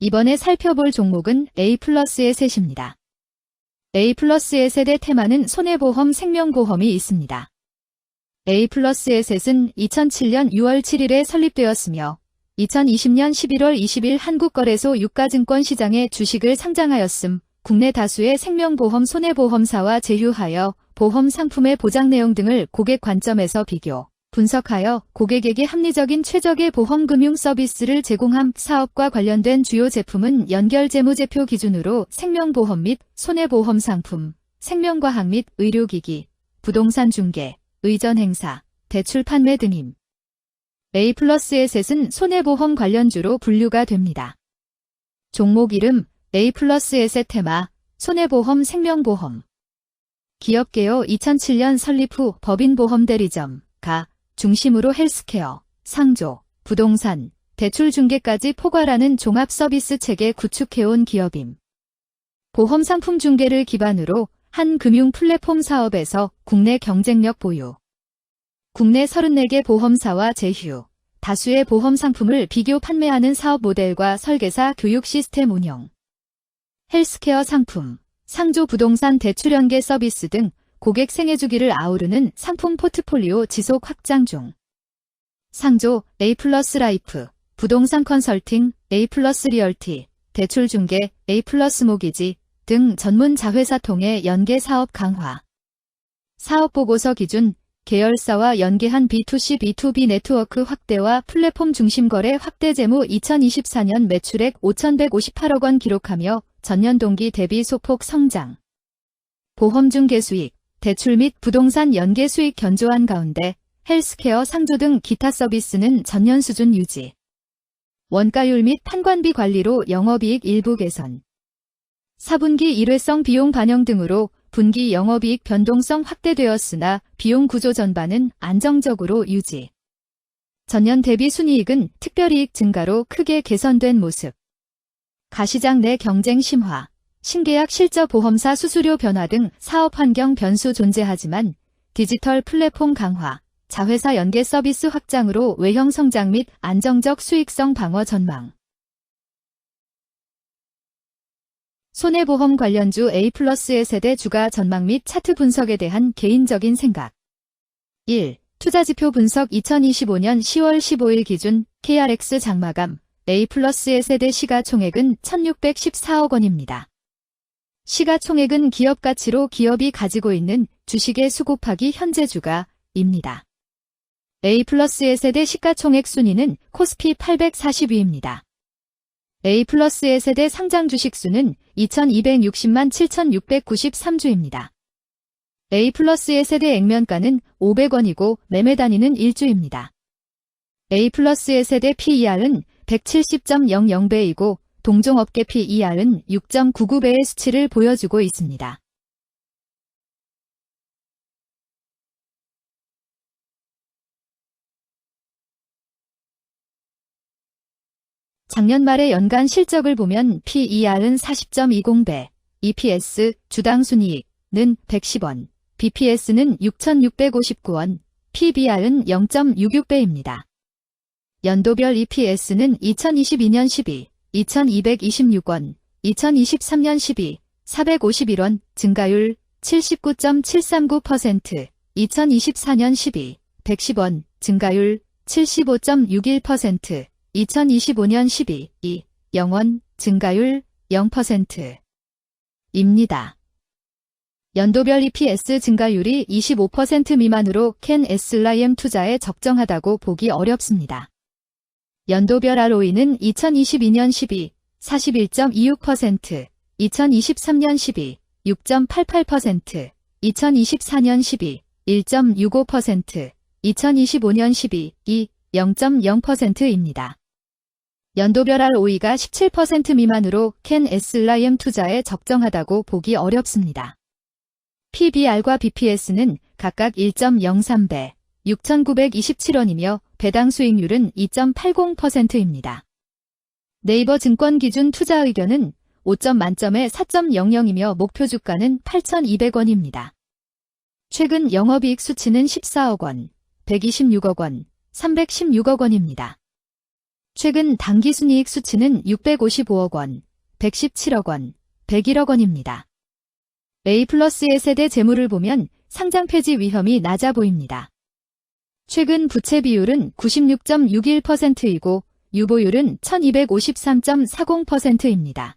이번에 살펴볼 종목은 A+E셋입니다. A+E셋의 테마는 손해보험 생명보험이 있습니다. A+E셋은 2007년 6월 7일에 설립되었으며 2020년 11월 20일 한국거래소 유가증권 시장에 주식을 상장하였음. 국내 다수의 생명보험 손해보험사와 제휴하여 보험 상품의 보장 내용 등을 고객 관점에서 비교, 분석하여 고객에게 합리적인 최적의 보험금융 서비스를 제공함. 사업과 관련된 주요 제품은 연결재무제표 기준으로 생명보험 및 손해보험 상품, 생명과학 및 의료기기, 부동산 중개, 의전행사, 대출 판매 등임. A+E셋은 손해보험 관련주로 분류가 됩니다. 종목 이름 A+E셋 테마, 손해보험 생명보험. 기업개요 2007년 설립 후 법인보험대리점, 가, 중심으로 헬스케어, 상조, 부동산, 대출 중개까지 포괄하는 종합서비스 체계 구축해온 기업임. 보험상품 중개를 기반으로 한 금융 플랫폼 사업에서 국내 경쟁력 보유. 국내 34개 보험사와 제휴, 다수의 보험 상품을 비교 판매하는 사업 모델과 설계사 교육 시스템 운영. 헬스케어 상품, 상조 부동산 대출 연계 서비스 등 고객 생애주기를 아우르는 상품 포트폴리오 지속 확장 중. 상조, A+라이프, 부동산 컨설팅, A+리얼티, 대출 중개, A+모기지 등 전문 자회사 통해 연계 사업 강화. 사업보고서 기준, 계열사와 연계한 B2C, B2B 네트워크 확대와 플랫폼 중심 거래 확대. 재무 2024년 매출액 5,158억 원 기록하며 전년 동기 대비 소폭 성장. 보험 중개 수익, 대출 및 부동산 연계 수익 견조한 가운데 헬스케어 상조 등 기타 서비스는 전년 수준 유지. 원가율 및 판관비 관리로 영업이익 일부 개선. 4분기 일회성 비용 반영 등으로 분기 영업이익 변동성 확대되었으나 비용 구조 전반은 안정적으로 유지. 전년 대비 순이익은 특별이익 증가로 크게 개선된 모습. 가시장 내 경쟁 심화, 신계약 실적 보험사 수수료 변화 등 사업 환경 변수 존재하지만 디지털 플랫폼 강화, 자회사 연계 서비스 확장으로 외형 성장 및 안정적 수익성 방어 전망. 손해보험 관련주 A+E셋의 주가 전망 및 차트 분석에 대한 개인적인 생각. 1. 투자지표 분석 2025년 10월 15일 기준 KRX 장마감 A+E셋의 시가총액은 1,614억 원입니다. 시가총액은 기업가치로 기업이 가지고 있는 주식의 수 곱하기 현재 주가입니다. A+E셋의 시가총액 순위는 코스피 840위입니다. A+E셋의 상장 주식 수는 2,260만 7,693주입니다. A+E셋의 액면가는 500원이고 매매 단위는 1주입니다. A+E셋의 PER은 170.00배이고 동종업계 PER은 6.99배의 수치를 보여주고 있습니다. 작년 말의 연간 실적을 보면 PER은 40.20배, EPS, 주당 순이익은 110원, BPS는 6,659원, PBR은 0.66배입니다. 연도별 EPS는 2022년 12, 2,226원, 2023년 12, 451원, 증가율 79.739%, 2024년 12, 110원, 증가율 75.61%, 2025년 12, 2, 0원, 증가율 0%입니다. 연도별 EPS 증가율이 25% 미만으로 캔 SLIM 투자에 적정하다고 보기 어렵습니다. 연도별 ROE는 2022년 12, 41.26%, 2023년 12, 6.88%, 2024년 12, 1.65%, 2025년 12, 2, 0.0%입니다. 연도별 ROE가 17% 미만으로 캔 SLIM 투자에 적정하다고 보기 어렵습니다. PBR과 BPS는 각각 1.03배, 6,927원이며 배당 수익률은 2.80%입니다. 네이버 증권 기준 투자 의견은 5점 만점에 4.00이며 목표 주가는 8,200원입니다. 최근 영업이익 수치는 14억 원, 126억 원, 316억 원입니다. 최근 당기순이익 수치는 655억 원, 117억 원, 101억 원입니다. A+의 세대 재무를 보면 상장 폐지 위험이 낮아 보입니다. 최근 부채 비율은 96.61%이고 유보율은 1253.40%입니다.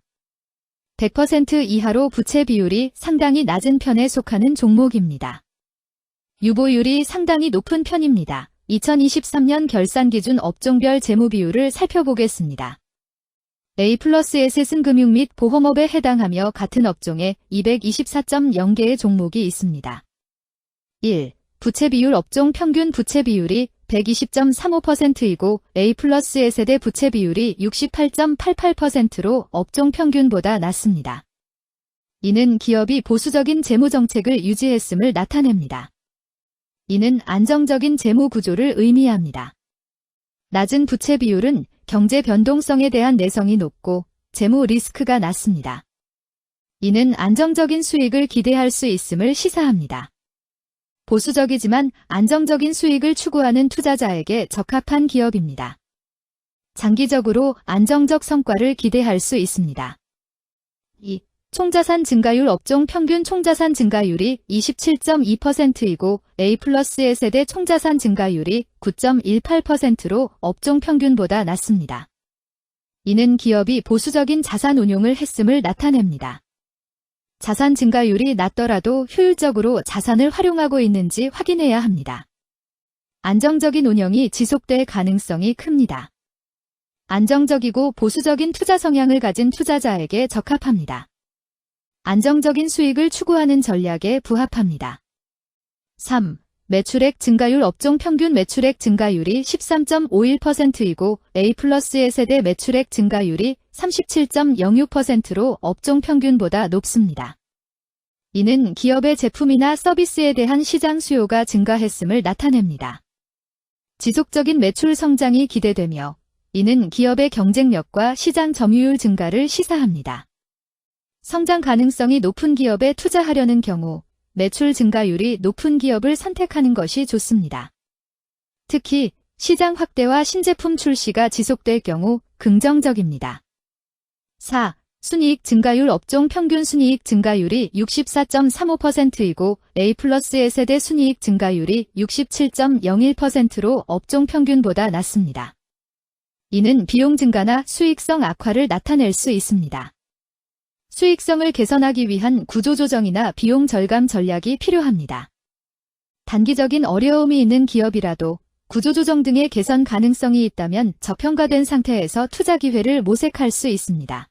100% 이하로 부채 비율이 상당히 낮은 편에 속하는 종목입니다. 유보율이 상당히 높은 편입니다. 2023년 결산 기준 업종별 재무 비율을 살펴보겠습니다. A+S은 금융 및 보험업에 해당하며 같은 업종에 224.0개의 종목이 있습니다. 1. 부채 비율 업종 평균 부채 비율이 120.35%이고 A+S의 부채 비율이 68.88%로 업종 평균보다 낮습니다. 이는 기업이 보수적인 재무 정책을 유지했음을 나타냅니다. 이는 안정적인 재무 구조를 의미합니다. 낮은 부채 비율은 경제 변동성에 대한 내성이 높고 재무 리스크가 낮습니다. 이는 안정적인 수익을 기대할 수 있음을 시사합니다. 보수적이지만 안정적인 수익을 추구하는 투자자에게 적합한 기업입니다. 장기적으로 안정적 성과를 기대할 수 있습니다. 2. 총자산 증가율 업종 평균 총자산 증가율이 27.2%이고 A+S의 총자산 증가율이 9.18%로 업종 평균보다 낮습니다. 이는 기업이 보수적인 자산 운용을 했음을 나타냅니다. 자산 증가율이 낮더라도 효율적으로 자산을 활용하고 있는지 확인해야 합니다. 안정적인 운영이 지속될 가능성이 큽니다. 안정적이고 보수적인 투자 성향을 가진 투자자에게 적합합니다. 안정적인 수익을 추구하는 전략에 부합합니다. 3. 매출액 증가율 업종 평균 매출액 증가율이 13.51%이고 A+S의 매출액 증가율이 37.06%로 업종 평균보다 높습니다. 이는 기업의 제품이나 서비스에 대한 시장 수요가 증가했음을 나타냅니다. 지속적인 매출 성장이 기대되며 이는 기업의 경쟁력과 시장 점유율 증가를 시사합니다. 성장 가능성이 높은 기업에 투자하려는 경우 매출 증가율이 높은 기업을 선택하는 것이 좋습니다. 특히 시장 확대와 신제품 출시가 지속될 경우 긍정적입니다. 4. 순이익 증가율 업종 평균 순이익 증가율이 64.35%이고 A+S의 순이익 증가율이 67.01%로 업종 평균보다 낮습니다. 이는 비용 증가나 수익성 악화를 나타낼 수 있습니다. 수익성을 개선하기 위한 구조조정이나 비용 절감 전략이 필요합니다. 단기적인 어려움이 있는 기업이라도 구조조정 등의 개선 가능성이 있다면 저평가된 상태에서 투자 기회를 모색할 수 있습니다.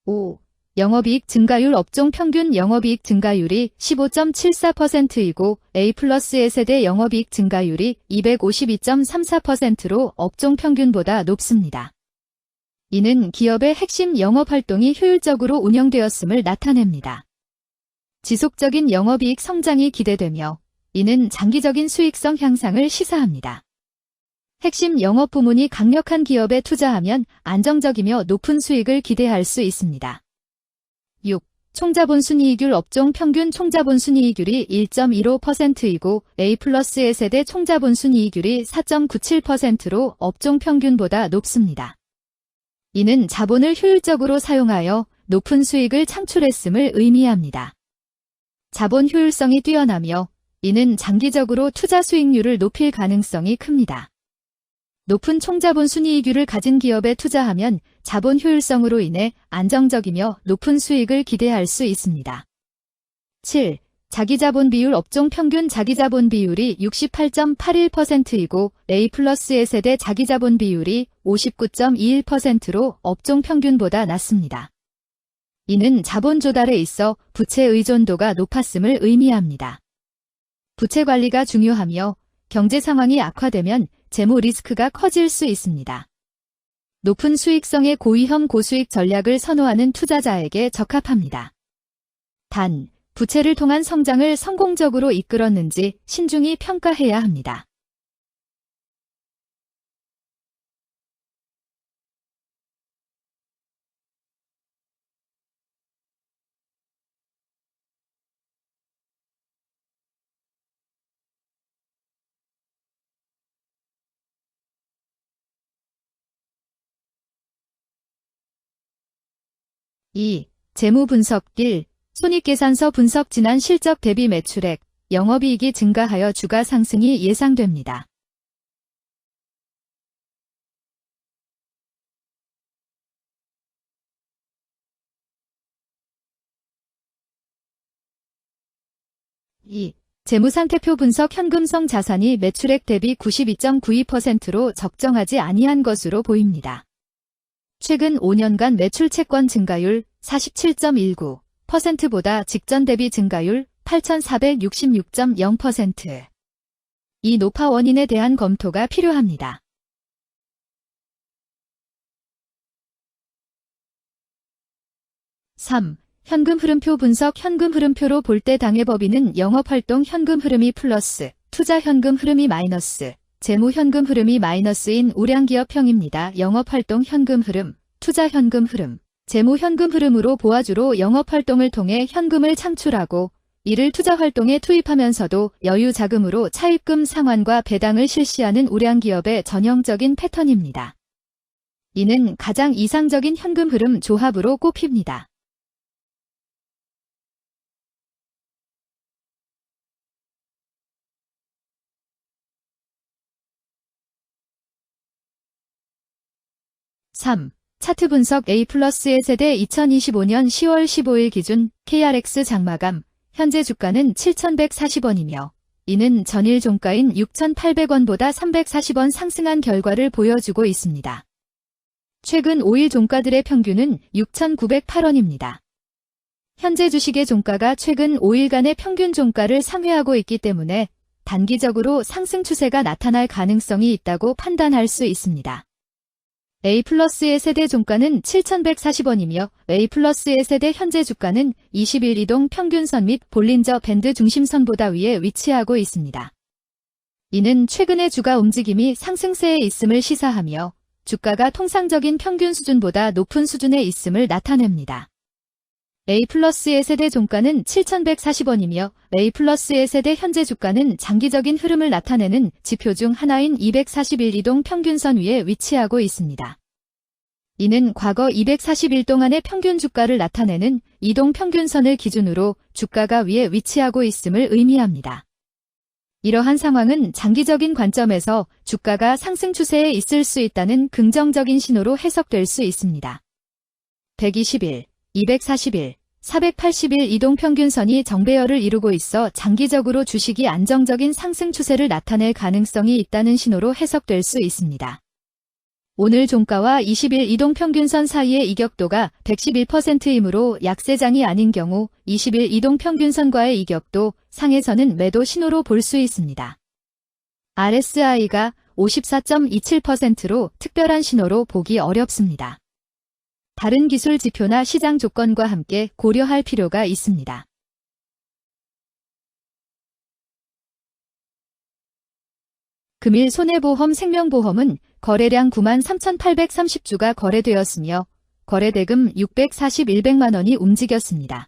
5. 영업이익 증가율 업종 평균 영업이익 증가율이 15.74%이고 A+S의 영업이익 증가율이 252.34%로 업종 평균보다 높습니다. 이는 기업의 핵심 영업활동이 효율적으로 운영되었음을 나타냅니다. 지속적인 영업이익 성장이 기대되며 이는 장기적인 수익성 향상을 시사합니다. 핵심 영업 부문이 강력한 기업에 투자하면 안정적이며 높은 수익을 기대할 수 있습니다. 6. 총자본 순이익률 업종 평균 총자본 순이익률이 1.15%이고 A+S의 총자본 순이익률이 4.97%로 업종 평균보다 높습니다. 이는 자본을 효율적으로 사용하여 높은 수익을 창출했음을 의미합니다. 자본 효율성이 뛰어나며 이는 장기적으로 투자 수익률을 높일 가능성이 큽니다. 높은 총자본 순이익률을 가진 기업에 투자하면 자본 효율성으로 인해 안정적이며 높은 수익을 기대할 수 있습니다. 7. 자기자본 비율 업종 평균 자기자본 비율이 68.81%이고 A+S의 자기자본 비율이 59.21%로 업종 평균보다 낮습니다. 이는 자본 조달에 있어 부채 의존도가 높았음을 의미합니다. 부채 관리가 중요하며 경제 상황이 악화되면 재무 리스크가 커질 수 있습니다. 높은 수익성의 고위험 고수익 전략을 선호하는 투자자에게 적합합니다. 단, 부채를 통한 성장을 성공적으로 이끌었는지 신중히 평가해야 합니다. 2. 재무 분석 1. 손익계산서 분석 지난 실적 대비 매출액, 영업이익이 증가하여 주가 상승이 예상됩니다. 이 재무상태표 분석 현금성 자산이 매출액 대비 92.92%로 적정하지 아니한 것으로 보입니다. 최근 5년간 매출 채권 증가율 47.19%보다 직전 대비 증가율 8,466.0%. 이 노파 원인에 대한 검토가 필요합니다. (3) 현금 흐름표 분석 현금 흐름표로 볼 때 당해 법인은 영업활동 현금 흐름이 플러스, 투자 현금 흐름이 마이너스, 재무 현금 흐름이 마이너스인 우량기업형입니다. 영업활동 현금 흐름, 투자 현금 흐름, 재무 현금 흐름으로 보아주로 영업활동을 통해 현금을 창출하고 이를 투자활동에 투입하면서도 여유 자금으로 차입금 상환과 배당을 실시하는 우량기업의 전형적인 패턴입니다. 이는 가장 이상적인 현금 흐름 조합으로 꼽힙니다. (3) 차트 분석 A+의 세대 2025년 10월 15일 기준 KRX 장마감, 현재 주가는 7,140원이며 이는 전일 종가인 6,800원보다 340원 상승한 결과를 보여주고 있습니다. 최근 5일 종가들의 평균은 6,908원입니다. 현재 주식의 종가가 최근 5일간의 평균 종가를 상회하고 있기 때문에 단기적으로 상승 추세가 나타날 가능성이 있다고 판단할 수 있습니다. A+의 세대 종가는 7,140원이며 A+의 세대 현재 주가는 20일 이동 평균선 및 볼린저 밴드 중심선보다 위에 위치하고 있습니다. 이는 최근의 주가 움직임이 상승세에 있음을 시사하며 주가가 통상적인 평균 수준보다 높은 수준에 있음을 나타냅니다. A+의 세대 종가는 7,140원이며 A+의 세대 현재 주가는 장기적인 흐름을 나타내는 지표 중 하나인 241 이동 평균선 위에 위치하고 있습니다. 이는 과거 241 동안의 평균 주가를 나타내는 이동 평균선을 기준으로 주가가 위에 위치하고 있음을 의미합니다. 이러한 상황은 장기적인 관점에서 주가가 상승 추세에 있을 수 있다는 긍정적인 신호로 해석될 수 있습니다. 121, 241, 481 이동평균선이 정배열을 이루고 있어 장기적으로 주식이 안정적인 상승 추세를 나타낼 가능성이 있다는 신호로 해석될 수 있습니다. 오늘 종가와 20일 이동평균선 사이의 이격도가 111%이므로 약세장이 아닌 경우 20일 이동평균선과의 이격도 상에서는 매도 신호로 볼 수 있습니다. RSI가 54.27%로 특별한 신호로 보기 어렵습니다. 다른 기술 지표나 시장 조건과 함께 고려할 필요가 있습니다. 금일 손해보험 생명보험은 거래량 93,830주가 거래되었으며 거래대금 641백만 원이 움직였습니다.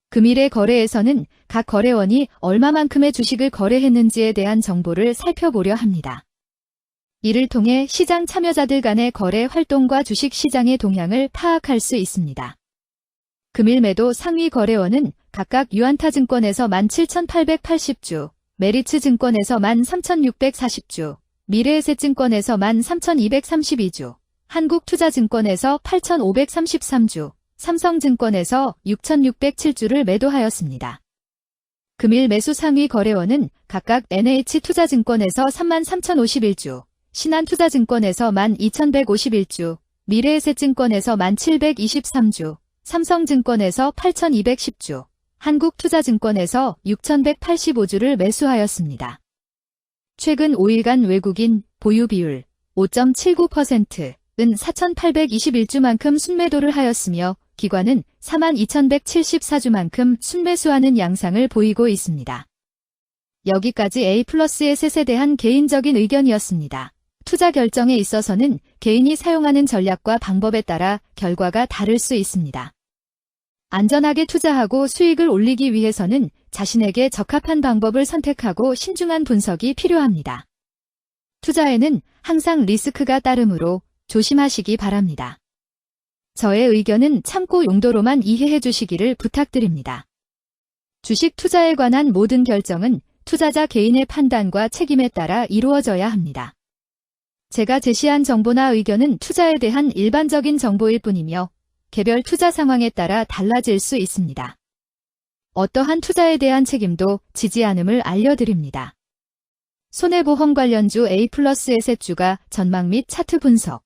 금일의 거래에서는 각 거래원이 얼마만큼의 주식을 거래했는지에 대한 정보를 살펴보려 합니다. 이를 통해 시장 참여자들 간의 거래 활동과 주식 시장의 동향을 파악할 수 있습니다. 금일 매도 상위 거래원은 각각 유안타증권에서 17,880주, 메리츠증권에서 13,640주, 미래에셋증권에서 13,232주, 한국투자증권에서 8,533주, 삼성증권에서 6,607주를 매도하였습니다. 금일 매수 상위 거래원은 각각 NH투자증권에서 33,051주, 신한투자증권에서 12,151주, 미래에셋증권에서 1,723주, 삼성증권에서 8,210주, 한국투자증권에서 6,185주를 매수하였습니다. 최근 5일간 외국인 보유 비율 5.79%은 4,821주만큼 순매도를 하였으며 기관은 42,174주만큼 순매수하는 양상을 보이고 있습니다. 여기까지 A+의 셋에 대한 개인적인 의견이었습니다. 투자 결정에 있어서는 개인이 사용하는 전략과 방법에 따라 결과가 다를 수 있습니다. 안전하게 투자하고 수익을 올리기 위해서는 자신에게 적합한 방법을 선택하고 신중한 분석이 필요합니다. 투자에는 항상 리스크가 따르므로 조심하시기 바랍니다. 저의 의견은 참고 용도로만 이해해 주시기를 부탁드립니다. 주식 투자에 관한 모든 결정은 투자자 개인의 판단과 책임에 따라 이루어져야 합니다. 제가 제시한 정보나 의견은 투자에 대한 일반적인 정보일 뿐이며 개별 투자 상황에 따라 달라질 수 있습니다. 어떠한 투자에 대한 책임도 지지 않음을 알려드립니다. 손해보험 관련주 A+에셋주가 전망 및 차트 분석